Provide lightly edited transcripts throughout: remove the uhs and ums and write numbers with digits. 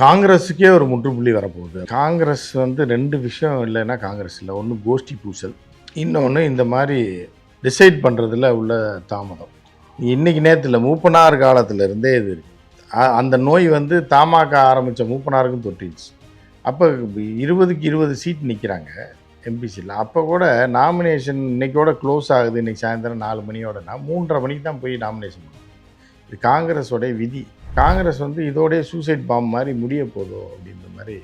காங்கிரஸுக்கே ஒரு முற்றுப்புள்ளி வரப்போகுது. காங்கிரஸ் வந்து 2 விஷயம் இல்லைன்னா காங்கிரஸ் இல்ல. ஒண்ணு கோஷ்டி பூசல். இன்னொன்னு இந்த மாரி டிசைட் பண்றதுல உள்ள தாமதம். இன்னைக்கு நேத்து இல்ல, மூப்பனார் காலத்துல இருந்தே இது இருக்கு. அந்த நோய் வந்து தமாக ஆரம்பிச்ச மூப்பனாருக்கும் தொற்றிடுச்சு. அப்ப 20க்கு 20 சீட் நிக்கிறாங்க எம்பிசில. அப்ப கூட நாமினேஷன் இன்னைக்கோட க்ளோஸ் ஆகுது. இன்னைக்கு சாயந்தரம் 4 மணியோடனா 3:30 மணிக்கு தான் போய் நாமினேஷன் பண்ணணும். இது காங்கிரஸோட விதி. காங்கிரஸ் வந்து இதோடய சூசைட் பாம் மாதிரி முடிய போதோ அப்படின்ற மாதிரி.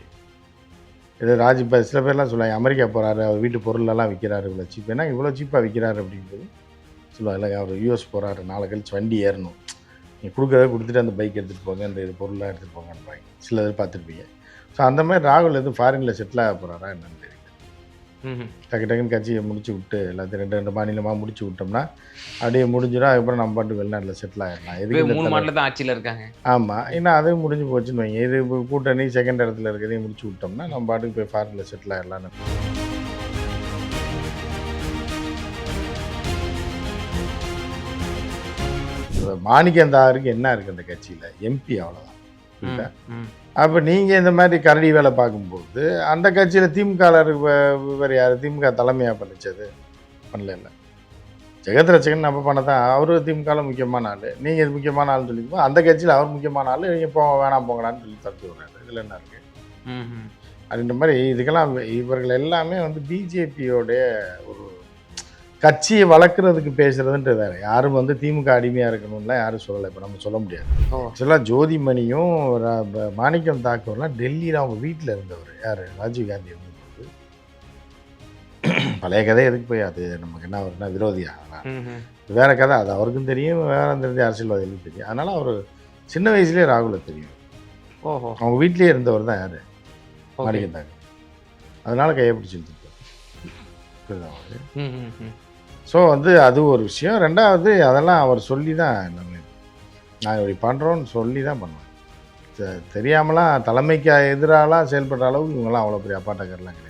ஏதோ இப்போ சில பேர்லாம் சொல்லுவாங்க, அமெரிக்கா போகிறாரு, அவர் வீட்டு பொருளெல்லாம் விற்கிறாரு இவ்வளோ சீப். ஏன்னா இவ்வளோ சீப்பாக விற்கிறாரு அப்படின்றது சொல்லுவாங்க. இல்லை, அவர் யூஎஸ் போகிறாரு, நாளை கழிச்சு வண்டி ஏறணும், நீங்கள் கொடுக்கறத கொடுத்துட்டு அந்த பைக் எடுத்துகிட்டு போங்க, இந்த இது பொருளாக எடுத்துகிட்டு போங்கன்றாங்க. சில இது பார்த்துருப்பீங்க. ஸோ அந்த மாதிரி ராகுல் எதுவும் ஃபாரினில் செட்டில் ஆக போகிறாரா என்னன்னு தெரியல. டக்கு டக்குன்னு கட்சியை முடிச்சு விட்டு எல்லாத்தையும் 2 மாநிலமாக முடிச்சு விட்டோம்னா அப்படியே முடிஞ்சிடும். அதுக்கப்புறம் நம்ம பாட்டு வெளிநாட்டில் செட்டில் ஆகிடலாம். எதுக்கு 3 மாநிலம் தான் ஆட்சியில் இருக்காங்க. ஆமாம், இன்னும் அதுவும் முடிஞ்சு போச்சுன்னு வைங்க. இது கூட்டணி செகண்ட் இடத்துல இருக்கிறதையும் முடிச்சு விட்டோம்னா நம்ம பாட்டுக்கு போய் ஃபாரினில் செட்டில் ஆகிடலான்னு. மாணிக்கந்தாருக்கு என்ன இருக்குது அந்த கட்சியில்? எம்பி, அவ்வளோதான். அப்போ நீங்கள் இந்த மாதிரி கரடி வேலை பார்க்கும்போது அந்த கட்சியில் திமுகவில் வேறு யார் திமுக தலைமையாக பண்ணிச்சது? பண்ணல. இல்லை, ஜெகத் ரட்சகன் நம்ம பண்ணதான். அவரு திமுகவில் முக்கியமான ஆள், நீங்கள் இது முக்கியமான ஆள்னு சொல்லிப்போம். அந்த கட்சியில் அவர் முக்கியமான ஆள், நீங்கள் இப்போ வேணாம் போங்கடான்னு சொல்லி தடுத்து விடுறாரு. இதில் என்ன இருக்குது அப்படின்ற மாதிரி. இதுக்கெல்லாம் இவர்கள் எல்லாமே வந்து பிஜேபியோடைய ஒரு கட்சியை வளர்க்குறதுக்கு பேசுகிறதுன்றது வேறு. யாரும் வந்து திமுக அடிமையாக இருக்கணும்லாம் யாரும் சொல்லலை. இப்போ நம்ம சொல்ல முடியாது. ஆக்சுவலாக ஜோதிமணியும் மாணிக்கம் தாக்கூர்லாம் டெல்லியில் அவங்க வீட்டில் இருந்தவர். யார்? ராஜீவ்காந்தி இருந்தபோது. பழைய கதை எதுக்கு போய் அது நமக்கு என்ன வரும்னா விரோதியா? வேற கதை. அது அவருக்கும் தெரியும், வேற தெரிஞ்ச அரசியல்வாதிகளுக்கும் தெரியும். அதனால அவர் சின்ன வயசுலேயே ராகுலை தெரியும். அவங்க வீட்லேயே இருந்தவர் தான் யார்? மாணிக்கம் தாக்கூர். அதனால கையை பிடிச்சிருந்துருப்பார். ஸோ வந்து அது ஒரு விஷயம். ரெண்டாவது, அதெல்லாம் அவர் சொல்லி தான் எல்லாமே நாங்கள் இப்படி பண்ணுறோன்னு சொல்லி தான் பண்ணுவேன். தெரியாமலாம் தலைமைக்கு எதிராலாம் செயல்படுற அளவுக்கு இவங்கெல்லாம் அவ்வளோ பெரிய அப்பாட்டக்கர்லாம் கிடையாது.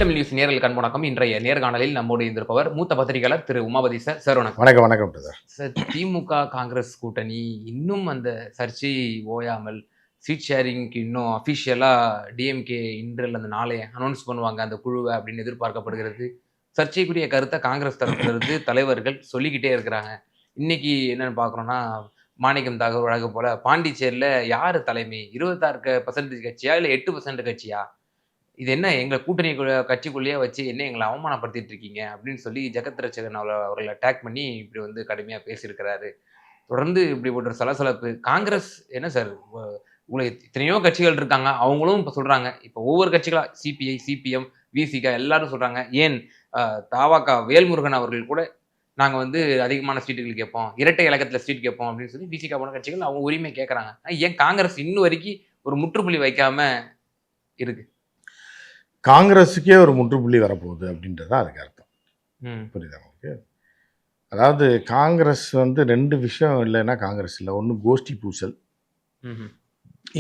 தமிழ் நியூஸ் நேயர்களுக்கு அன்பு வணக்கம். இன்றைய நேர்காணலில் நம்மோடு இருந்திருப்பவர் மூத்த பத்திரிகையாளர் திரு உமாபதி சார். சார் வணக்கம். வணக்கம். வணக்கம் சார். திமுக காங்கிரஸ் கூட்டணி இன்னும் அந்த சர்ச்சை ஓயாமல், சீட் ஷேரிங்க்கு இன்னும் அஃபிஷியலாக டிஎம்கே இன்று அந்த நாளை அனௌன்ஸ் பண்ணுவாங்க அந்த குழுவை அப்படின்னு எதிர்பார்க்கப்படுகிறது. சர்ச்சைக்குரிய கருத்தை காங்கிரஸ் தரப்பிலிருந்து தலைவர்கள் சொல்லிக்கிட்டே இருக்கிறாங்க. இன்னைக்கு என்னன்னு பார்க்குறோன்னா, மாணிக்கம் தாக்கூர் வழக்கு போல பாண்டிச்சேரியில் யார் தலைமை? 26% கட்சியா இல்லை 8% கட்சியா? இது என்ன எங்கள் கூட்டணி கட்சிக்குள்ளேயே வச்சு என்ன எங்களை அவமானப்படுத்திட்டு இருக்கீங்க அப்படின்னு சொல்லி ஜெகத் ரட்சகன் அவர்களை அட்டாக் பண்ணி இப்படி வந்து கடுமையாக பேசியிருக்கிறாரு. தொடர்ந்து இப்படி ஒரு சலசலப்பு. காங்கிரஸ் என்ன சார், உங்களுக்கு எத்தனையோ கட்சிகள் இருக்காங்க, அவங்களும் இப்போ சொல்கிறாங்க. இப்போ ஒவ்வொரு கட்சிகளா சிபிஐ, சிபிஎம், விசிகா எல்லாரும் சொல்கிறாங்க. ஏன் தாவாக்கா வேல்முருகன் அவர்கள் கூட நாங்கள் வந்து அதிகமான சீட்டுகள் கேட்போம், இரட்டை இலக்கத்தில் சீட் கேட்போம் அப்படின்னு சொல்லி விசிகா போன கட்சிகள் அவங்க உரிமை கேட்குறாங்க. ஏன் காங்கிரஸ் இன்னும் வரைக்கும் ஒரு முற்றுப்புள்ளி வைக்காம இருக்கு? காங்கிரஸுக்கே ஒரு முற்றுப்புள்ளி வரப்போகுது அப்படின்றது தான் அதுக்கு அர்த்தம். புரியுதா உங்களுக்கு? அதாவது காங்கிரஸ் வந்து 2 விஷயம் இல்லைன்னா காங்கிரஸ் இல்லை. ஒன்று கோஷ்டி பூசல்,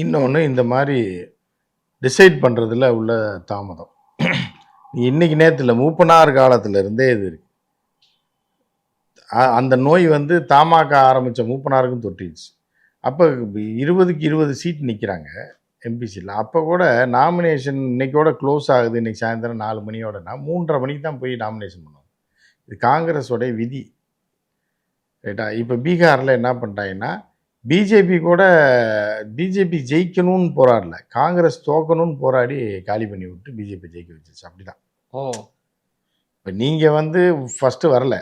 இன்னொன்று இந்த மாதிரி டிசைட் பண்ணுறதுல உள்ள தாமதம். இன்னைக்கு நேற்று இல்லை, மூப்பனார் காலத்துல இருந்தே இது இருக்கு. அந்த நோய் வந்து தமாக ஆரம்பித்த மூப்பனாருக்கும் தொற்றிடுச்சு. அப்போ 20க்கு 20 சீட் நிற்கிறாங்க எம்பிசியில். அப்போ கூட நாமினேஷன் இன்னைக்கோட க்ளோஸ் ஆகுது. இன்னைக்கு சாயந்தரம் 4 மணியோடனா 3:30 மணிக்கு தான் போய் நாமினேஷன் பண்ணுவோம். இது காங்கிரஸோட விதி. ரைட்டா? இப்போ பீகாரில் என்ன பண்ணிட்டாங்கன்னா, பிஜேபி ஜெயிக்கணும்னு போராடல, காங்கிரஸ் தோக்கணும்னு போராடி காலி பண்ணி விட்டு பிஜேபி ஜெயிக்க வச்சிருச்சு. அப்படிதான். இப்போ நீங்கள் வந்து ஃபஸ்ட்டு வரல,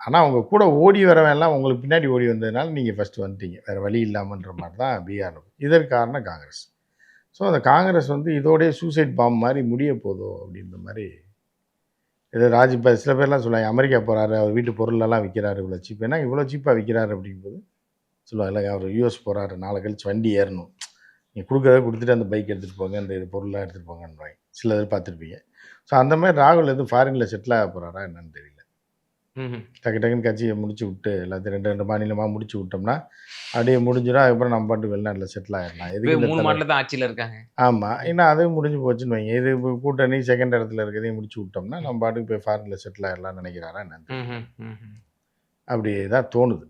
ஆனால் அவங்க கூட ஓடி வரவெல்லாம் உங்களுக்கு பின்னாடி ஓடி வந்ததுனால நீங்கள் ஃபஸ்ட்டு வந்துட்டீங்க, வேறு வழி இல்லாமன்ற மாதிரி தான் பீகாரில். இதற்கு காரணம் காங்கிரஸ். ஸோ அந்த காங்கிரஸ் வந்து இதோடய சூசைட் பாம் மாதிரி முடிய போதோ அப்படின்ற மாதிரி. ஏதோ இப்போ சில பேர்லாம் சொல்லுவாங்க, அமெரிக்கா போகிறாரு, அவர் வீட்டு பொருளெல்லாம் விற்கிறாரு இவ்வளோ சீப். ஏன்னா இவ்வளோ சீப்பாக விற்கிறாரு அப்படிங்கும்போது சொல்லுவாங்க. இல்லை, அவர் யூஎஸ் போகிறாரு, நாளை கழிச்சு வண்டி ஏறணும், நீங்கள் கொடுக்கறத கொடுத்துட்டு அந்த பைக் எடுத்துகிட்டு போங்க, இந்த இது பொருளாக எடுத்துகிட்டு போங்கன்றாங்க. சில இது பார்த்துருப்பீங்க. ஸோ அந்த மாதிரி ராகுல் எதுவும் ஃபாரினில் செட்டில் ஆக போகிறாரா என்னன்னு தெரியல. ம்ஹ்ம். டக்கு டக்குன்னு கட்சியை முடிச்சு விட்டு எல்லாத்தையும் 2 மாநிலமாக முடிச்சு விட்டோம்னா அப்படியே முடிஞ்சிடும். அதுக்கப்புறம் நம்ம பாட்டு வெளிநாட்டில் செட்டில் ஆயிடலாம். எதுக்கு இந்த 3 மாநிலம் தான் ஆட்சியில இருக்காங்க. ஆமாம். ஏன்னா அதுவும் முடிஞ்சு போச்சுன்னு வைங்க. இது இப்போ கூட்டணி செகண்ட் இடத்துல இருக்கிறதையும் முடிச்சு விட்டோம்னா நம்ம பாட்டுக்கு போய் ஃபாரினில் செட்டில் ஆயிடலாம்னு நினைக்கிறாரா என்னன்னு தெரியல. ம்ஹ்ம். ம்ஹ்ம். அப்படி தான் தோணுது.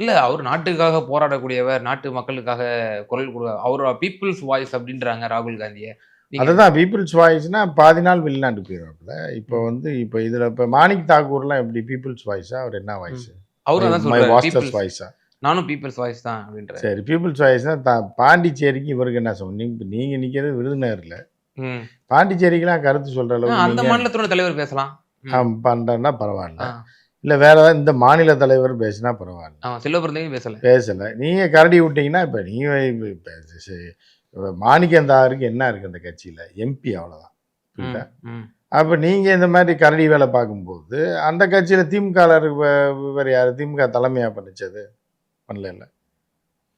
இல்ல அவர் நாட்டுக்காக போராடக்கூடியவர், நாட்டு மக்களுக்காக குரல் அவரோட பீப்பிள்ஸ் வாய்ஸ் அப்படின்றாங்க ராகுல் காந்திய. நீங்க அதுதான் பீப்புள்ஸ் வாய்ஸ்னா பாதி நாள் வெளிநாட்டுக்கு போயிடுவாப்புல. இப்போ வந்து இப்போ இதில் இப்போ மாணிக் தாக்கூர்லாம் எப்படி பீப்புள்ஸ் வாய்ஸா? அவர் என்ன வாய்ஸ்? அவரும் அதான் மை சொல்றாரு. வாஸ்டர்ஸ் பீப்பிள்ஸ் வாய்ஸா? நானும் பீப்பிள்ஸ் வாய்ஸ் தான் அப்படின்றாரு. சரி பீப்புள்ஸ் வாய்ஸ்னா பாண்டிச்சேரிக்கு இவருக்கு என்ன சொல்லணும்? நீங்கள் நிற்கிறது விருதுநகரில். ம். பாண்டிச்சேரிக்கெலாம் கருத்து சொல்கிற அளவுக்கு அந்த நீங்கள் மாநிலத்தோட தலைவர் பேசலாம். ம். பண்ணுறேன்னா பரவாயில்ல. ஆ. இல்லை வேற ஏதாவது இந்த மாநில தலைவர் பேசினா பரவாயில்ல. செல்வபிரந்தையும் பேசல. பேசலை. நீங்கள் கரடி விட்டீங்கன்னா இப்போ நீங்கள் மாணிக்கந்தாருக்கு என்ன இருக்குது அந்த கட்சியில்? எம்பி அவ்வளோதான். புரியுதா? ம். அப்போ நீங்கள் இந்த மாதிரி கரடி வேலை பார்க்கும்போது அந்த கட்சியில் திமுகவில் வேறு யார் திமுக தலைமையாக பண்ணிச்சது? பண்ணல.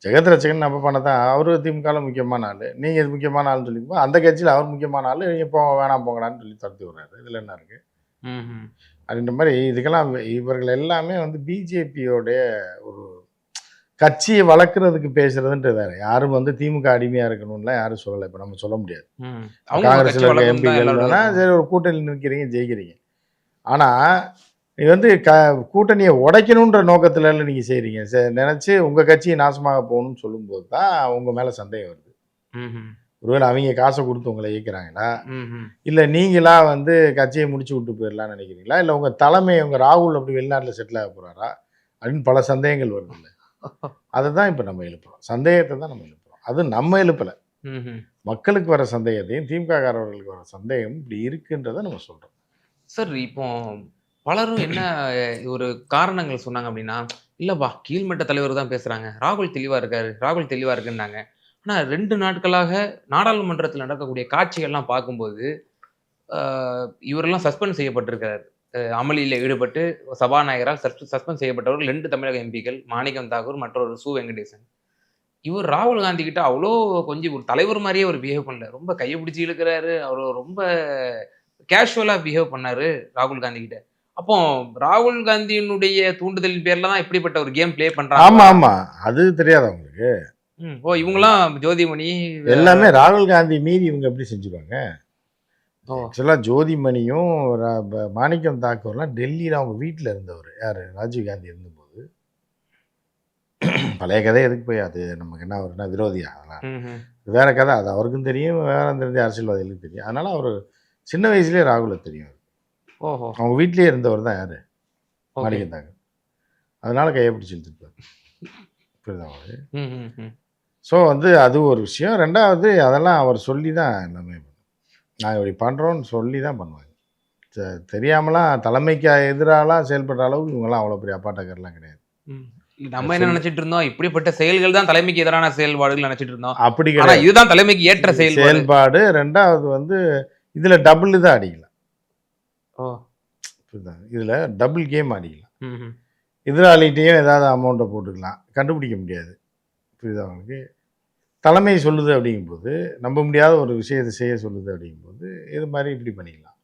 ஜெகத் ரட்சகன் நம்ம பண்ணதான். அவரு திமுகவில் முக்கியமான ஆள். நீங்கள் இது முக்கியமான ஆள்னு சொல்லிக்கும்போது அந்த கட்சியில் அவர் முக்கியமான ஆள். இப்போ வேணாம் போங்கடான்னு சொல்லி துரத்தி விடுறாரு. இதில் என்ன இருக்குது? ம்ஹ்ம். அப்படின்ற மாதிரி இதுக்கெல்லாம் இவர்கள் எல்லாமே வந்து பிஜேபியோடைய ஒரு கட்சியை வளர்க்குறதுக்கு பேசுறதுன்றது வேற. யாரும் வந்து திமுக அடிமையாக இருக்கணும்லாம் யாரும் சொல்லலை. இப்போ நம்ம சொல்ல முடியாது. ம். அவங்க ஒரு காங்கிரஸில் கட்சி இருக்க வளர்க்கணும் தான் எம்பிகள் எல்லாரோட வேணால் சரி ஒரு கூட்டணி நிற்கிறீங்க ஜெயிக்கிறீங்க. ஆனால் நீ வந்து கூட்டணியை உடைக்கணுன்ற நோக்கத்துல நீங்கள் செய்கிறீங்க. நினச்சி உங்கள் கட்சியை நாசமாக போகணும்னு சொல்லும்போது தான் உங்கள் மேலே சந்தேகம் வருது. ம்ஹ்ம். ஒருவேளை அவங்க காசை கொடுத்து உங்களை இயக்குறாங்களா? ம்ஹ்ம். இல்லை நீங்களா வந்து கட்சியை முடிச்சு விட்டு போயிடலாம்னு நினைக்கிறீங்களா? இல்லை உங்கள் தலைமை உங்கள் ராகுல் அப்படி வெளிநாட்டில் செட்டில் ஆக போகிறாரா? அப்படின்னு பல சந்தேகங்கள் வருது. அதை தான் இப்போ நம்ம எழுப்புறோம். சந்தேகத்தை தான் நம்ம எழுப்புறோம். அது நம்ம எழுப்பலை. ம்ஹ்ம். மக்களுக்கு வர சந்தேகத்தையும் திமுககாரர்களுக்கு வர சந்தேகம் இப்படி இருக்குன்றதை நம்ம சொல்கிறோம். சார் இப்போ பலரும் என்ன ஒரு காரணங்கள் சொன்னாங்க அப்படின்னா, இல்லப்பா கீழ்மட்ட தலைவர் தான் பேசுறாங்க. ராகுல் தெளிவா இருக்காரு. ராகுல் தெளிவா இருக்குன்னாங்க. ஆனா 2 நாட்களாக நாடாளுமன்றத்தில் நடக்கக்கூடிய காட்சிகள்லாம் பார்க்கும்போது, அ இவரெல்லாம் சஸ்பெண்ட் செய்யப்பட்டிருக்கிறார். அமளியில ஈடுபட்டு சபாநாயகரால் சஸ்பெண்ட் செய்யப்பட்டவர்கள் 2 தமிழக எம்பிக்கள். மாணிக்கம் தாக்கூர், மற்றொரு சு. வெங்கடேசன். இவர் ராகுல் காந்தி கிட்ட அவ்ளோ கொஞ்சம் ஒரு தலைவர் மாரியே அவர் பிஹேவ் பண்ணல. ரொம்ப கைய பிடிச்சு இழுக்குறாரு. அவரு ரொம்ப கேஷுவலா பிஹேவ் பண்ணாரு ராகுல் காந்தி கிட்ட. அப்போ ராகுல் காந்தியினுடைய தூண்டுதலின் பேர்ல தான் இப்படிப்பட்ட ஒரு கேம் ப்ளே ஆமா பண்றாங்க. ஆமா அது தெரியாதா உங்களுக்கு? ஓ இவங்கலாம் ஜோதிமணி எல்லாமே ராகுல் காந்தி மீறி இவங்க எப்படி செஞ்சுருவாங்க? ஓ ஆக்சுவலாக ஜோதிமணியும் மாணிக்கம் தாக்கூர்லாம் டெல்லியில் அவங்க வீட்டில் இருந்தவர். யார்? ராஜீவ் காந்தி இருந்தபோது. பழைய கதை எதுக்கு போய் அது நமக்கு என்ன வரும்னா விரோதியா? அதெல்லாம் ம்ஹ்ம். வேற கதை. அது அவருக்கும் தெரியும், வேற தெரிஞ்ச அரசியல்வாதிகளுக்கும் தெரியும். அதனால அவர் சின்ன வயசுலேயே ராகுலை தெரியும். ஓஹோ அவங்க வீட்லேயே இருந்தவர் தான் யார்? ஓகே மாணிக்கம் தாக்கூர். அதனால கையை பிடிச்சி இழுத்துருப்பார். புரியுதா உங்களுக்கு? ம். ஸோ வந்து அது ஒரு விஷயம். ரெண்டாவது அதெல்லாம் அவர் சொல்லி தான் எல்லாமே நாங்கள் இப்படி பண்ணுறோன்னு சொல்லி தான் பண்ணுவாங்க. தெரியாமலாம் தலைமைக்கு எதிராலாம் செயல்படுற அளவுக்கு இவங்கெல்லாம் அவ்வளோ பெரிய அப்பாட்டக்கர்லாம் கிடையாது. ம். நம்ம என்ன நினைச்சிட்டு இருந்தோம்? இப்படிப்பட்ட செயல்கள் தான் தலைமைக்கு எதிரான செயல்பாடுகள் நினைச்சிட்டு இருந்தோம். அப்படி ஆனா கிடையாது. இதுதான் தலைமைக்கு ஏற்ற செயல்பாடு. செயல்பாடு. ரெண்டாவது வந்து இதில் டபுள் தான் அடிக்கலாம். ஓ புரியுதா? இதில் டபுள் கேம் அடிக்கலாம். ம்ஹ்ம். எதிராளிகிட்டையும் ஏதாவது அமௌண்ட்டை போட்டுக்கலாம். கண்டுபிடிக்க முடியாது. புரியுதா உங்களுக்கு? தலைமை சொல்லுது அப்படிங்கும்போது நம்ப முடியாத ஒரு விஷயத்தை செய்ய சொல்லுது அப்படிங்கும்போது இது மாதிரி இப்படி பண்ணிக்கலாம்.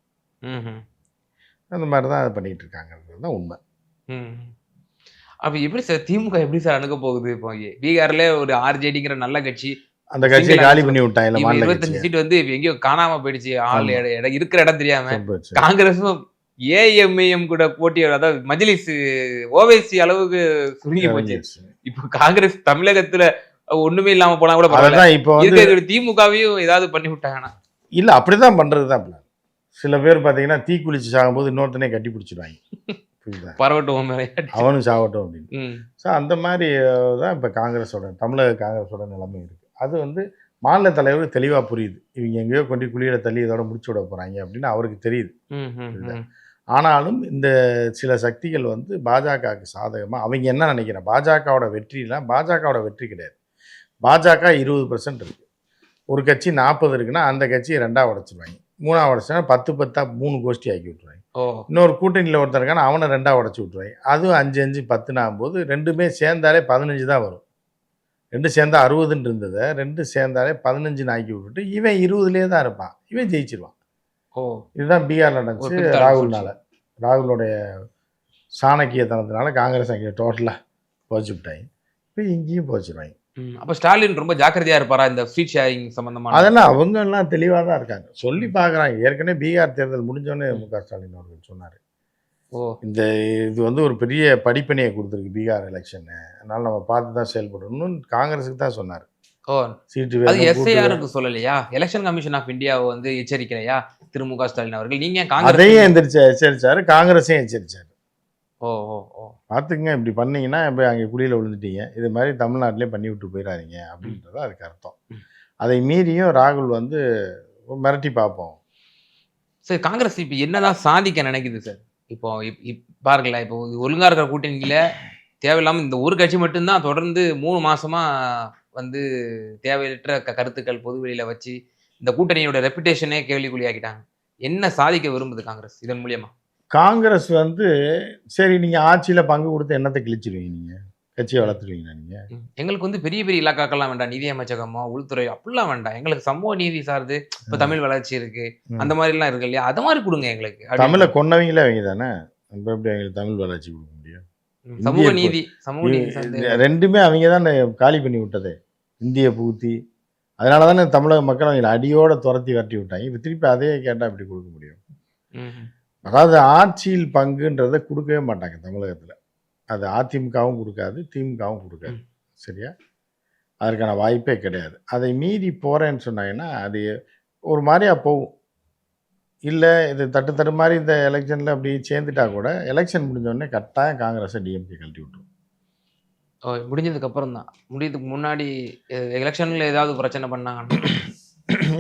ம்ஹ்ம். அந்த மாதிரி தான் அதை பண்ணிகிட்டு இருக்காங்கன்றது தான் உண்மை. ம். அப்ப எப்படி சார் திமுக எப்படி சார் அணுக போகுது? இப்போ பீகார்ல ஒரு ஆர்ஜேடிங்கிற நல்ல கட்சி. அந்த கட்சியை சிங்கிள் காலி அலைன்ஸ் பண்ணி விட்டாங்க இவன் மாநில 25 கட்சியை. சீட் வந்து இப்ப எங்கேயோ காணாம போயிடுச்சு. ஆள் ஆமா. இடம் இருக்கிற இடம் தெரியாம. போச்சு. காங்கிரஸும் ஏஎம்ஐஎம் கூட போட்டி அதாவது மஜ்லிஸ் ஓவைசி அளவுக்கு சுருங்கி போச்சு. இறங்கிருச்சு. இப்போ காங்கிரஸ் தமிழகத்துல ஒண்ணுமே இல்லாம போனா கூட பரவாயில்ல. அதான் இப்போ வந்து இருக்கிற திமுகவையும் ஏதாவது பண்ணி விட்டாங்கன்னா. இல்லை அப்படிதான் பண்ணுறது தான் plan. சில பேர் பார்த்தீங்கன்னா தீக்குளிச்சு சாகும்போது இன்னொருத்தனே கட்டி பிடிச்சிடுவாங்க. புரியுதா? பரவட்டும் மேலே. அவனும் சாகட்டும் அப்படின்னு. ம். ஸோ அந்த மாதிரி தான் இப்போ காங்கிரஸோட தமிழக காங்கிரஸோட நிலைமை இருக்குது. அது வந்து மாநில தலைவருக்கு தெளிவாக புரியுது. இவங்க எங்கேயோ கொண்டு குழியில் தள்ளி இதோட முடிச்சு விட போகிறாங்க அப்படின்னு அவருக்கு தெரியுது. புரியுதா? ஆனாலும் இந்த சில சக்திகள் வந்து பாஜகவுக்கு சாதகமாக அவங்க என்ன நினைக்கிறேன், பாஜகவோட வெற்றிலாம் பாஜகவோட வெற்றி கிடையாது. பாஜக 20% இருக்குது. ஒரு கட்சி 40 இருக்குன்னா அந்த கட்சியை 2ஆக உடச்சிடுவாங்க. 3ஆக உடச்சுன்னா 10 3 கோஷ்டி ஆக்கி விட்ருவாங்க. ஓ இன்னொரு கூட்டணியில் ஒருத்தர் இருக்கானா அவனை 2ஆக உடச்சி விட்ருவாங்க. அதுவும் 5 10 ஆகும்போது ரெண்டுமே சேர்ந்தாலே 15 தான் வரும். 2 சேர்ந்தா 60ன்னு இருந்ததை 2 சேர்ந்தாலே 15 ஆக்கி விட்டுட்டு இவன் 20லேயே தான் இருப்பான். இவன் ஜெயிச்சிருவான். ஓ இதுதான் பீகார்ல ஒரு நடந்துச்சு பித்தா ராகுல்னால. ராகுலோடைய சாணக்கியத்தனத்தினால காங்கிரஸ் அங்கே டோட்டலாக போச்சு விட்டாங்க. இப்போ இங்கேயும் போச்சுருவாங்க. அப்ப ஸ்டாலின் ரொம்ப ஜாக்கிரதையா இருப்பாரா இந்த ஸ்வீட் ஷேரிங் சம்பந்தமான? அதெல்லாம் அவங்க எல்லாம் தெளிவாக தான் இருக்காங்க. சொல்லி பார்க்குறாங்க. ஏற்கனவே பீகார் தேர்தல் முடிஞ்சோடனே மு.க. ஸ்டாலின் அவர்கள் சொன்னார், ஓ இந்த இது வந்து ஒரு பெரிய படிப்பினையை கொடுத்துருக்கு பீகார் எலெக்ஷனு, அதனால் நம்ம பார்த்து தான் செயல்படணும்னு காங்கிரஸுக்கு தான் சொன்னார். ஓ சீட்டு அது வேணும், கூட்டு எஸ்ஐஆருக்கு சொல்லலையா? எலெக்ஷன் கமிஷன் ஆஃப் இந்தியாவை வந்து எச்சரிக்கலையா திரு மு க ஸ்டாலின் அவர்கள்? நீங்க ஏன் காங்கிரஸ் அதையும் எச்சரிச்சாரு, காங்கிரஸையும் எச்சரிச்சாரு. ஓ ஓ ஓ பார்த்துக்குங்க, இப்படி பண்ணீங்கன்னா இப்போ அங்கே குழியில் விழுந்துட்டீங்க, இது மாதிரி தமிழ்நாட்டிலே பண்ணி விட்டு போயிடாதீங்க அப்படின்றது அதுக்கு அர்த்தம். அதை மீறியும் ராகுல் வந்து மிரட்டி பார்ப்போம். சார் காங்கிரஸ் இப்போ என்னதான் சாதிக்க நினைக்குது சார்? இப்போ பாருங்களேன், இப்போ ஒழுங்கா இருக்கிற கூட்டணியில தேவையில்லாம இந்த ஒரு கட்சி மட்டும்தான் தொடர்ந்து 3 மாசமா வந்து தேவையற்ற கருத்துக்கள் பொதுவெளியில வச்சு இந்த கூட்டணியோட ரெப்புடேஷனே கேள்விக்குறியாக்கிட்டாங்க. என்ன சாதிக்க விரும்புது காங்கிரஸ் இதன் மூலியமா? காங்கிரஸ் வந்து சரி, நீங்கள் ஆட்சியில் பங்கு கொடுத்து என்னத்தை கிழிச்சிருவீங்க? நீங்கள் கட்சியை வளர்த்துருவீங்களா? நீங்கள் எங்களுக்கு வந்து பெரிய பெரிய இலாக்காக்கெல்லாம் வேண்டாம், நிதி அமைச்சகமோ உள்துறை அப்படிலாம் வேண்டாம், எங்களுக்கு சமூக நீதி சார்ந்து இப்போ தமிழ் வளர்ச்சி இருக்கு, அந்த மாதிரிலாம் இருக்கு இல்லையா, அது மாதிரி கொடுங்க எங்களுக்கு. தமிழை கொன்னவங்களே அவங்க தானே, இப்போ எப்படி அவங்களுக்கு தமிழ் வளர்ச்சி கொடுக்க முடியும்? சமூக நீதி சார்ந்து ரெண்டுமே அவங்க தான் காலி பண்ணி விட்டது, இந்திய பூத்தி. அதனால தானே தமிழக மக்கள் அவங்களை அடியோட துரத்தி வரட்டி விட்டாங்க. இப்போ திருப்பி அதே கேட்டால் எப்படி கொடுக்க முடியும்? அதாவது ஆட்சியில் பங்குன்றதை கொடுக்கவே மாட்டாங்க தமிழகத்தில். அது அதிமுகவும் கொடுக்காது, திமுகவும் கொடுக்காது. சரியா? அதற்கான வாய்ப்பே கிடையாது. அதை மீறி போகிறேன்னு சொன்னாங்கன்னா அது ஒரு மாதிரியாக போகும். இல்லை இது தட்டு மாதிரி இந்த எலெக்ஷனில் அப்படி சேர்ந்துட்டா கூட எலெக்ஷன் முடிஞ்சோடனே கட்டாயம் காங்கிரஸை டிஎம்கே கழட்டி விட்டுரும். முடிஞ்சதுக்கு அப்புறம் தான், முடியதுக்கு முன்னாடி எலெக்ஷனில் ஏதாவது பிரச்சனை பண்ணாங்கன்னா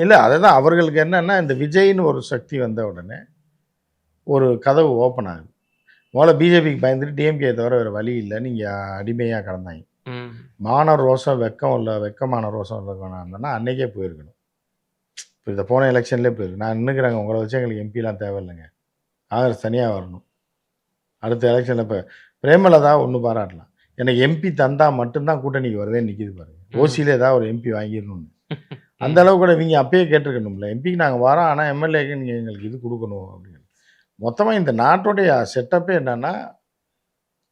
இல்லை, அதுதான் அவர்களுக்கு என்னென்னா, இந்த விஜய்னு ஒரு சக்தி வந்த உடனே ஒரு கதவு ஓப்பன் ஆகுது. முதல்ல பிஜேபிக்கு பயந்துட்டு டிஎம்கே தவிர வேறு வழி இல்லை, நீங்கள் அடிமையாக கிடந்தாங்க. மான ரோசம் வெக்கம் இல்லை, வெக்கமான ரோசம் இல்லைன்னா இருந்தோன்னா அன்றைக்கே போயிருக்கணும். இப்போ இதை போன எலெக்ஷன்லேயே போயிருக்கு. நான் நின்றுக்கிறாங்க, உங்களை வச்சு எங்களுக்கு எம்பிலாம் தேவையில்லைங்க, காங்கிரஸ் தனியாக வரணும். அடுத்த எலெக்ஷனில் இப்போ பிரேமலதா ஒன்று பாராட்டலாம், எனக்கு எம்பி தந்தால் மட்டும்தான் கூட்டணிக்கு வருதே நிற்கிது பாருங்கள். ஓசியில் ஏதாவது ஒரு எம்பி வாங்கிடணும்னு அந்த அளவு கூட இவங்க அப்பயே கேட்டிருக்கணும்ல, எம்பிக்கு நாங்கள் வரோம், ஆனால் எம்எல்ஏக்கு நீங்கள் எங்களுக்கு இது கொடுக்கணும் அப்படின்னு. மொத்தமாக இந்த நாட்டுடைய செட்டப்பே என்னன்னா,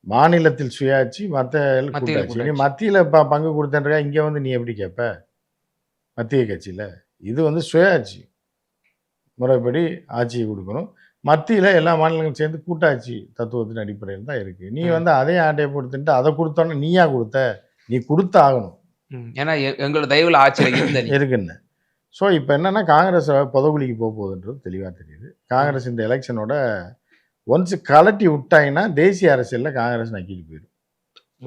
மாநிலத்தில் சுயாட்சி, மற்ற கூட்டாட்சி. நீ மத்தியில் பங்கு கொடுத்தேன்றா இங்கே வந்து நீ எப்படி கேட்ப மத்திய கட்சியில்? இது வந்து சுயாட்சி, முறைப்படி ஆட்சியை கொடுக்கணும். மத்தியில் எல்லா மாநிலங்களும் சேர்ந்து கூட்டாட்சி தத்துவத்தின் அடிப்படையில் தான் இருக்குது. நீ வந்து அதே ஆட்டையை கொடுத்துட்டு அதை கொடுத்தோன்னே நீயா கொடுத்த? நீ கொடுத்து ஆகணும், ஏன்னா எங்களோட தயவுல ஆட்சியில் இருக்குன்னு. ஸோ இப்போ என்னென்னா, காங்கிரஸ் புதகுலிக்கு போக போகுதுன்றது தெளிவாக தெரியுது. காங்கிரஸ் இந்த எலெக்ஷனோட ஒன்ஸ் கலட்டி விட்டாங்கன்னா தேசிய அரசியலில் காங்கிரஸ் நக்கிட்டு போயிடும்.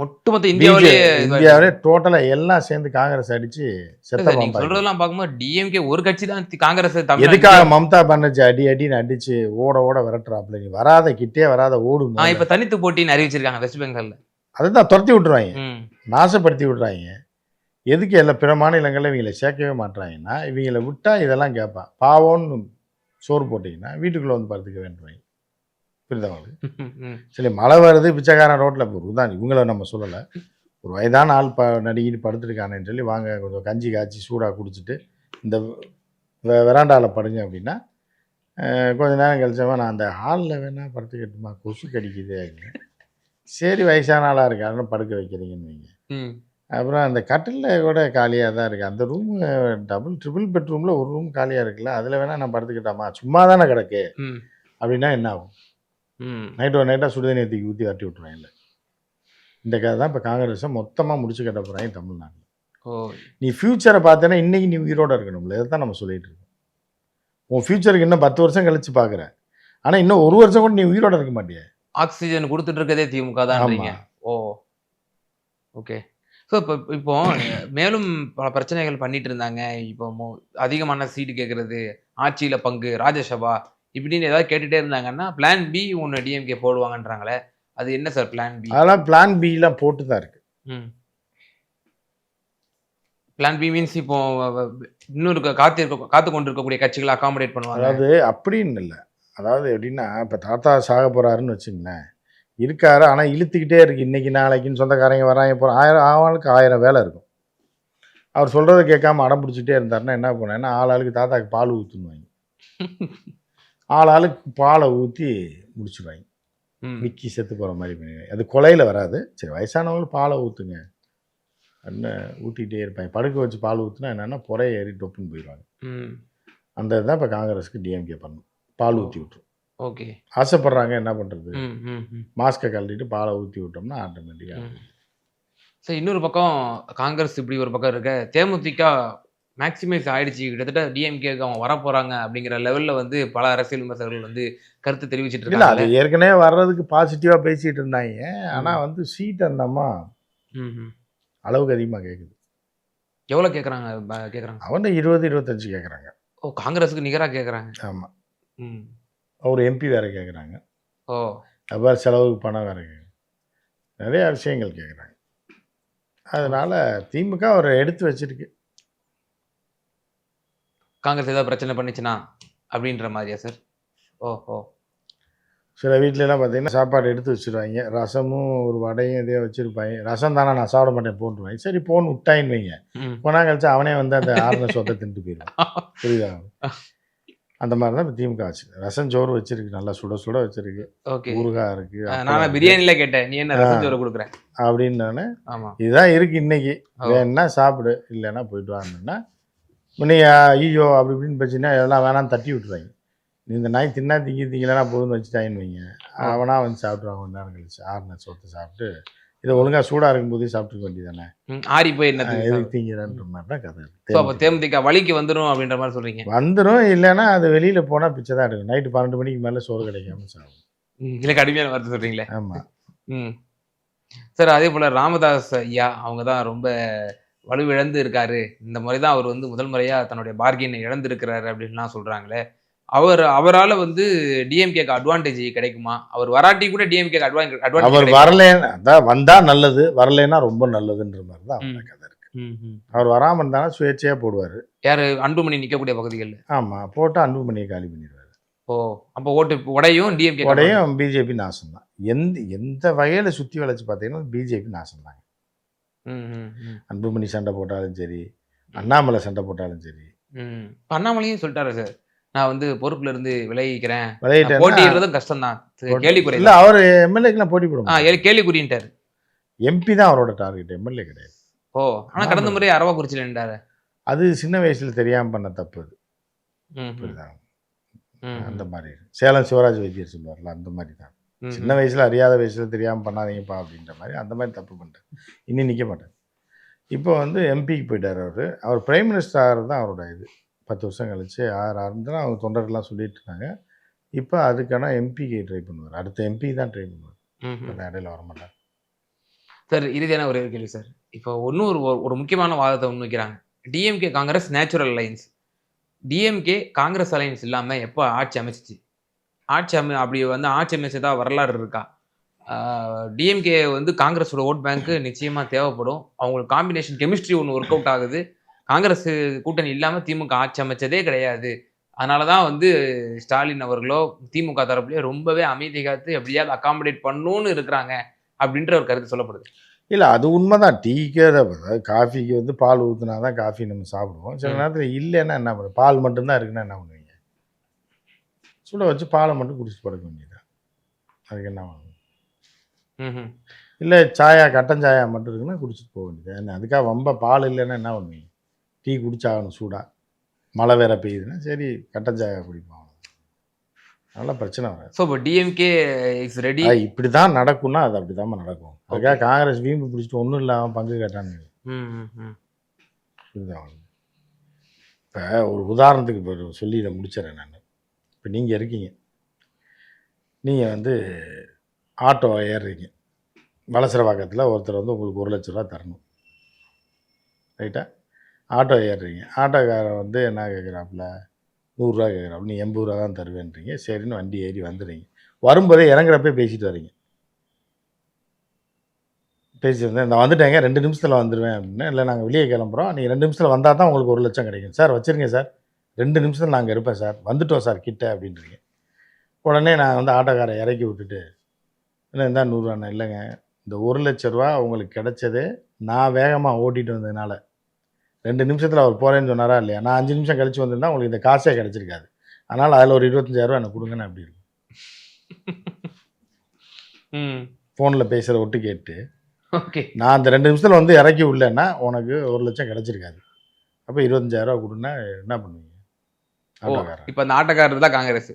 ஒட்டுமொத்த இந்தியாவிலே டோட்டலாக எல்லாம் சேர்ந்து காங்கிரஸ் அடித்து செத்த. சொல்றதெல்லாம் பார்க்கும்போது டிஎம்கே ஒரு கட்சி தான் காங்கிரஸ். எதுக்காக மம்தா பானர்ஜி அடின்னு அடிச்சு ஓட விரட்டுறாப்புல? நீ வராத, கிட்டே வராத, ஓடும். இப்போ தனித்து போட்டின்னு அறிவிச்சிருக்காங்க வெஸ்ட் பெங்காலில். அதுதான் துரத்தி விட்டுருவாங்க, நாசப்படுத்தி விட்றாங்க. எதுக்கு எல்லா பிற மாநிலங்களில் இவங்களை சேர்க்கவே மாட்டுறாங்கன்னா, இவங்களை விட்டால் இதெல்லாம் கேட்பான். பாவம்னு சோறு போட்டிங்கன்னா வீட்டுக்குள்ளே வந்து படுத்துக்க வேண்டுவாங்க. புரியுதவங்களுக்கு? சரி, மழை வருது, பிச்சைக்காரன் ரோட்டில் போடுறது தான், இவங்கள நம்ம சொல்லலை. ஒரு வயதான ஆள் நடிகிட்டு படுத்துருக்கானேன்னு சொல்லி வாங்க கொஞ்சம் கஞ்சி காய்ச்சி சூடாக குடிச்சிட்டு இந்த வெராண்டாவில் படுங்க அப்படின்னா, கொஞ்சம் நேரம் கழிச்சவன் நான் அந்த ஹாலில் வேணால் படுத்துக்கட்டுமா, கொசு கடிக்குது அப்படின்னு. சரி, வயசான ஆளாக இருக்காருன்னு படுக்க வைக்கிறீங்கன்னு வைங்க. அப்புறம் அந்த கட்டிலில் கூட காலியாக தான் இருக்குது. அந்த ரூமு ட்ரிபிள் பெட்ரூமில் ஒரு ரூம் காலியாக இருக்குல்ல, அதில் வேணால் நான் படுத்துக்கிட்டாமா, சும்மா தானே கிடக்கு அப்படின்னா என்ன ஆகும்? நைட்டாக சுடுதண்ணி தூக்கி ஊற்றி வரட்டி விட்ருவாங்க. இல்லை, இந்த கதை தான் இப்போ காங்கிரஸை மொத்தமாக முடிச்சு கட்ட போகிறாங்க தமிழ்நாட்டில். நீ ஃப்யூச்சரை பார்த்தேன்னா இன்றைக்கி நீ உயிரோடு இருக்கணும்ல, இதை தான் நம்ம சொல்லிகிட்டு இருக்கோம். உன் ஃப்யூச்சருக்கு இன்னும் 10 வருஷம் கழிச்சு பார்க்குற, ஆனால் இன்னும் 1 வருஷம் கூட நீ உயிரோடு இருக்க மாட்டியா. ஆக்சிஜன் கொடுத்துட்டு இருக்கதே திமுக தான். ஓ ஓகே. ஸோ இப்போ மேலும் பல பிரச்சனைகள் பண்ணிட்டு இருந்தாங்க. இப்போ அதிகமான சீட்டு கேட்கறது, ஆட்சியில் பங்கு, ராஜ்யசபா இப்படின்னு ஏதாவது கேட்டுகிட்டே இருந்தாங்கன்னா பிளான் பி ஒன்று டிஎம்கே போடுவாங்கன்றாங்களே, அது என்ன சார் பிளான் பி? அதெல்லாம் பிளான் பிலாம் போட்டு தான் இருக்கு. பிளான் பி மீன்ஸ் இப்போ இன்னொரு காத்து கொண்டு இருக்கக்கூடிய கட்சிகளை அகாமடேட் பண்ணுவாங்க. அதாவது அப்படின்னு இல்லை, அதாவது எப்படின்னா, இப்போ தாத்தா சாக போகிறாருன்னு வச்சுங்களேன், இருக்காரு, ஆனால் இழுத்துக்கிட்டே இருக்குது. இன்றைக்கி நாளைக்குன்னு சொந்தக்காரங்க வராங்க போகிறாங்க, ஆளுக்கு 1000 வேலை இருக்கும். அவர் சொல்கிறத கேட்காம அடம் பிடிச்சிட்டே இருந்தாருன்னா என்ன பண்ணேன்னா, ஆளுக்கு தாத்தாக்கு பால் ஊற்றுவாங்க. ஆளுக்கு பாலை ஊற்றி முடிச்சுடுவாங்க. ம். மிக்கி செத்து போகிற மாதிரி பண்ணிடுவாங்க. அது கொலையில் வராது. சரி வயசானவங்களுக்கு பாலை ஊற்றுங்க அப்படின்னு ஊற்றிக்கிட்டே இருப்பாங்க. படுக்க வச்சு பால் ஊற்றுனா என்னென்னா புறைய ஏறி டொப்புன்னு போயிடுவாங்க. ம். அந்த இதுதான் இப்போ காங்கிரஸுக்கு டிஎம்கே பண்ணும். பால் ஊற்றி விட்டுரும். ஓகே. ஆசைப்படுறாங்க, என்ன பண்ணுறது, ம். ம். ம். மாஸ்கை கழட்டிட்டு பாலை ஊற்றி விட்டோம்னா ஆட்டோமேட்டிக்காக. ம். சரி, இன்னொரு பக்கம் காங்கிரஸ் இப்படி ஒரு பக்கம் இருக்க, தேமுதிக மேக்ஸிமைஸ் ஆயிடுச்சு. கிட்டத்தட்ட டிஎம்கேக்கு அவங்க வரப்போறாங்க அப்படிங்கிற லெவல்ல வந்து பல அரசியல் விமர்சகர்கள் வந்து கருத்து தெரிவிச்சிட்டு இல்லை, அது இருக்காங்க. ஏற்கனவே வர்றதுக்கு பாசிட்டிவாக பேசிகிட்டு இருந்தாங்க. ஆனால் வந்து சீட் அந்த அம்மா ம். அளவுக்கு அதிகமாக கேட்குது. எவ்வளோ கேட்குறாங்க கேட்குறாங்க? அவன் 20, 25 கேட்குறாங்க. ஓ, காங்கிரஸுக்கு நிகரா கேட்குறாங்க. ஆமாம். ம். ஒரு எம்பி வேறு கேட்குறாங்க. ஓ. அப்புறம் செலவுக்கு பணம் வேறு கேட்குறாங்க. நிறைய விஷயங்கள் கேட்குறாங்க. அதனால திமுக ஒரு எடுத்து வச்சிருக்கு. காங்கிரஸ் ஏதாவது பிரச்சனை பண்ணுச்சுன்னா அப்படின்ற மாதிரியா சார்? ஓஹோ. சில வீட்லலாம் பார்த்தீங்கன்னா சாப்பாடு எடுத்து வச்சுருவாங்க. ரசமும் ஒரு வடையும் இதையும் வச்சுருப்பாங்க. ரசம் தானே, நான் சாப்பிட மாட்டேன் போன்றுவாங்க. சரி போன்னு விட்டாயின்னு வைங்க. ம். கொஞ்ச நாள் கழிச்சு அவனே வந்து அந்த ஆறுன சொத்தை தின்ட்டு போயிடுவான். புரியுதா? அந்த மாதிரி தான் இப்போ திமுக வச்சு ரசம் சோறு வச்சிருக்கு, நல்லா சுட சுட வச்சிருக்கு. ஓகே. ஊறுகாய் இருக்கு, நானா பிரியாணில கேட்டேன், நீ என்ன ரசம் சோறு கொடுக்குற அப்படின்னு. ஆமா. இதுதான் இருக்கு இன்னைக்கு. வேணுன்னா சாப்பிடு, இல்லைன்னா போயிட்டு வாங்கன்னா நீங்கள் ஐயோ அப்படி இப்படின்னு பிரச்சனை எல்லாம் வேணான்னு தட்டி விட்டுருவாங்க. நீ இந்த நாய் தின்னா திங்கலைன்னா போதும்னு வச்சுட்டாயின்னு வைங்க. அவனா வந்து சாப்பிட்ருவாங்க. கொஞ்ச நேரம் கழிச்சு ஆறுன சொத்தை சாப்பிட்டு இதை ஒழுங்காக சூடாக இருக்கும்போதே சாப்பிட்டுக்க வேண்டியதானே. ஆறி போய் என்ன எதுக்கு திங்கிறன்ற மாதிரி தான் கதை. அப்போ தேமுதிக வழிக்கு வந்துடும் அப்படின்ற மாதிரி சொல்றீங்க. வந்துடும், இல்லைன்னா அது வெளியில் போனால் பிச்சை தான் எடுக்கும். நைட்டு 12 மணிக்கு மேலே சோறு கிடைக்காம சாப்பிடும். இல்லை, கடுமையான வார்த்தை சொல்றீங்களே. ஆமாம். ம். சார், அதே போல் ராமதாஸ் ஐயா அவங்க தான் ரொம்ப வலுவிழந்து இருக்காரு. இந்த முறை தான் அவர் வந்து முதல் முறையாக தன்னுடைய பார்கெனை இழந்திருக்கிறாரு அப்படின்லாம் சொல்கிறாங்களே. அவரால் வந்து டிஎம்கேக்கு அட்வான்டேஜ் கிடைக்குமா? அவர் வராட்டி கூட டிஎம்கேக்கு அட்வான்டேஜ் அவர் வரலன்னு அதான் வந்தால் நல்லது, வரலைன்னா ரொம்ப நல்லதுன்ற மாதிரி தான் அவரோட கதை இருக்கு. அவர் வராமல் இருந்தாலும் சுயேட்சையாக போடுவார். யார்? அன்புமணி நிற்கக்கூடிய பகுதிகளில். ஆமாம், போட்டால் அன்புமணியை காலி பண்ணிடுவார். ஓ, அப்போ ஓட்டு உடையும் டிஎம்கே உடையும் பிஜேபி நாசம் தான். எந்த வகையில் சுற்றி வளைச்சு பார்த்தீங்கன்னா பிஜேபி நாசம் தாங்க. அன்புமணி சண்டை போட்டாலும் சரி, அண்ணாமலை சண்டை போட்டாலும் சரி. அண்ணாமலையும் சொல்லிட்டாரு சார், நான் வந்து பொறுப்புல இருந்து விலகிக்கிறேன், விலகிட்டேன், போட்டியிடுறதும் கஷ்டம் தான், கேள்விக்குறி இல்லை. அவர் எம்எல்ஏக்கெல்லாம் போட்டி போடுவோம். கேள்விக்குறின்ட்டாரு. எம்பி தான் அவரோட டார்கெட், எம்எல்ஏ கிடையாது. ஓ, ஆனால் கடந்த முறை அரவக்குறிச்சியில் நின்றாரு. அது சின்ன வயசில் தெரியாமல் பண்ண தப்பு அது. அந்த மாதிரி சேலம் சிவராஜ் வைத்தியர் சொல்லுவார்ல, அந்த மாதிரி தான். சின்ன வயசில் அறியாத வயசில் தெரியாமல் பண்ணாதீங்கப்பா அப்படின்ற மாதிரி அந்த மாதிரி தப்பு பண்ணிட்டார். இன்னும் நிற்க மாட்டார். இப்போ வந்து எம்பிக்கு போயிட்டார். அவர் பிரைம் மினிஸ்டர் ஆகிறது தான் அவரோட இது. 10 வருஷம் கழிச்சு ஆறுதான் அவங்க தொண்டர்கள்லாம் சொல்லிட்டு இருக்காங்க. இப்போ அதுக்கான எம்பிக்கு ட்ரை பண்ணுவார். அடுத்த எம்பி தான் ட்ரை பண்ணுவார். இடையில வர மாட்டார். சார், இறுதியான ஒரு கேள்வி சார். இப்போ ஒரு முக்கியமான வாதத்தை முன்வைக்கிறாங்க. DMK Congress natural alliance. DMK Congress alliance இல்லாமல் எப்போ ஆட்சி அமைச்சிச்சு? அப்படி வந்து ஆட்சி அமைச்சதா வரலாறு இருக்கா? டிஎம்கே வந்து காங்கிரஸோட ஓட் பேங்க்கு நிச்சயமாக தேவைப்படும். அவங்களுக்கு காம்பினேஷன் கெமிஸ்ட்ரி ஒன்று ஒர்க் அவுட் ஆகுது. காங்கிரஸ் கூட்டணி இல்லாமல் திமுக ஆட்சி அமைச்சதே கிடையாது. அதனால தான் வந்து ஸ்டாலின் அவர்களோ திமுக தரப்புலையோ ரொம்பவே அமைதி காத்து எப்படியாவது அகாமடேட் பண்ணணும்னு இருக்கிறாங்க அப்படின்ற ஒரு கருத்து சொல்லப்படுது. இல்லை, அது உண்மைதான். டீக்கே தான். காஃபிக்கு வந்து பால் ஊற்றுனா தான் காஃபி நம்ம சாப்பிடுவோம். சில நேரத்தில் இல்லைன்னா என்ன பண்ணுவோம்? பால் மட்டும்தான் இருக்குன்னா என்ன பண்ணுவீங்க? சுட வச்சு பாலை மட்டும் குடிச்சிட்டு படுக்க வேண்டியதான். அதுக்கு என்ன பண்ணுவோம்? இல்லை, கட்டன் சாயா மட்டும் இருக்குன்னா குடிச்சிட்டு போக வேண்டியது. என்ன அதுக்காக வம்ப பால் இல்லைன்னா என்ன பண்ணுவீங்க? டீ குடிச்சாகணும் சூடாக. மழை வேற பெய்யுதுன்னா சரி கட்டன் சாயா குடிப்போம். நல்ல பிரச்சனை வராது. ஸோ இப்போ டிஎம்கே இஸ் ரெடி. இப்படி தான் நடக்கும்னா அது அப்படி தான் நடக்கும். அதுக்காக காங்கிரஸ் வீம்பு பிடிச்சிட்டு ஒன்றும் இல்லாமல் பங்கு கேட்டான்னு புரியுதான். இப்போ ஒரு உதாரணத்துக்கு இப்போ சொல்லி இதை முடிச்சிடறேன் நான். இப்போ நீங்கள் இருக்கீங்க, நீங்கள் வந்து ஆட்டோ ஏறுறீங்க. வலசரவாக்கத்தில் ஒருத்தர் வந்து உங்களுக்கு 1 லட்ச ரூபா தரணும், ரைட்டா? ஆட்டோ ஏறுறீங்க. ஆட்டோக்காரர் வந்து என்ன கேட்குறாப்புல? 100 ரூபா கேட்குறாப்புல. நீ 80 ரூபா தான் தருவேன்றீங்க. சரின்னு வண்டி ஏறி வந்துடுறீங்க. வரும்போதே இறங்குறப்ப பேசிட்டு வரீங்க. பேசிட்டு வந்தேன், நான் வந்துட்டேங்க 2 நிமிஷத்தில் வந்துடுவேன் அப்படின்னு. இல்லை, நாங்கள் வெளியே கிளம்புறோம், நீங்கள் 2 நிமிஷத்தில் வந்தால் தான் உங்களுக்கு 1 லட்சம் கிடைக்கும். சார் வச்சுருங்க சார், 2 நிமிஷத்தில் நாங்கள் இருப்பேன் சார், வந்துட்டோம் சார் கிட்ட அப்படின்றீங்க. உடனே நான் வந்து ஆட்டோக்காரை இறக்கி விட்டுட்டு, என்ன இருந்தால் 100 ரூபாண்ணா? இல்லைங்க, இந்த 1 லட்ச ரூபா உங்களுக்கு கிடைச்சதே நான் வேகமாக ஓட்டிகிட்டு வந்ததுனால. 2 நிமிஷத்தில் அவர் போகிறேன்னு சொன்னாரா இல்லையா? நான் 5 நிமிஷம் கழிச்சு வந்திருந்தா உங்களுக்கு இந்த காசே கிடச்சிருக்காது. அதனால் அதில் ஒரு 25,000 ரூபா எனக்கு கொடுங்கன்னு அப்படி இருக்கும். ம். ஃபோனில் பேசுகிற ஒட்டு கேட்டு ஓகே. நான் அந்த 2 நிமிஷத்தில் வந்து இறக்கி விடலன்னா உனக்கு 1,00,000 கிடச்சிருக்காது. அப்போ 25,000 கொடுன்னா என்ன பண்ணுவீங்க? ஓ! ஆட்டோக்காரன். இப்ப அந்த ஆட்டக்காரர் தான் காங்கிரஸ்.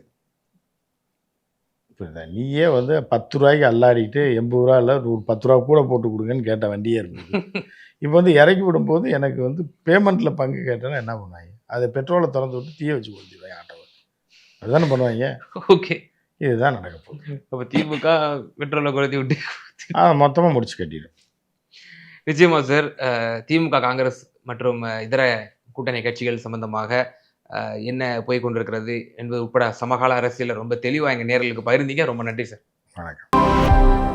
புரியுதா? நீயே வந்து ரூ. 10 அல்லாடிட்டு ரூ. 80 இல்ல ஒரு ரூ. 10 கூட போட்டு கொடுங்கன்னு கேட்ட வண்டியே இருந்தது. இப்போ வந்து இறக்கி விடும்போது எனக்கு வந்து பேமெண்ட்டில் பங்கு கேட்டேன்னா என்ன பண்ணுவாங்க? அதை பெட்ரோலை திறந்து விட்டு தீய வச்சு கொளுத்திடுவாங்க ஆட்டோவை. அப்படிதானே பண்ணுவாங்க. ஓகே. இதுதான் நடக்க போகுது. அப்ப திமுக பெட்ரோல கொளுத்தி விட்டு மொத்தமாக முடிச்சு கட்டிடும். நிச்சயமா சார். திமுக, காங்கிரஸ் மற்றும் இதர கூட்டணி கட்சிகள் சம்பந்தமாக என்ன போய் கொண்டிருக்கிறது என்பது உட்பட சமகால அரசியல ரொம்ப தெளிவா எங்க நேயர்களுக்கு பகிர்ந்தீங்க. ரொம்ப நன்றி சார். வணக்கம்.